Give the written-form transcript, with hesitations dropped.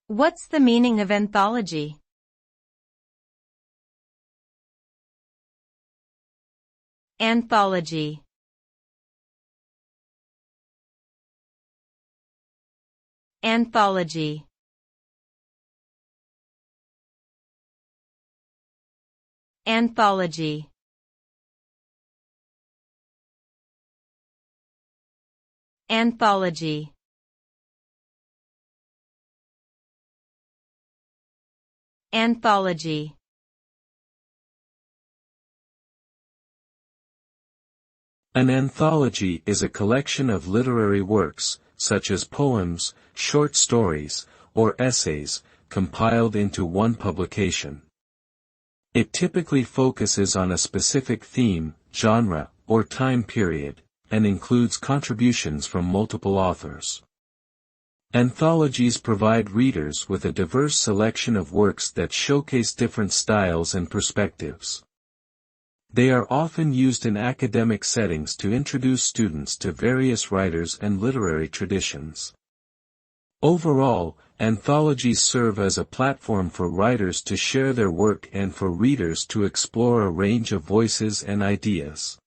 What's the meaning of anthology? Anthology. Anthology. Anthology. Anthology. Anthology. An anthology is a collection of literary works, such as poems, short stories, or essays, compiled into one publication. It typically focuses on a specific theme, genre, or time period, and includes contributions from multiple authors. Anthologies provide readers with a diverse selection of works that showcase different styles and perspectives. They are often used in academic settings to introduce students to various writers and literary traditions. Overall, anthologies serve as a platform for writers to share their work and for readers to explore a range of voices and ideas.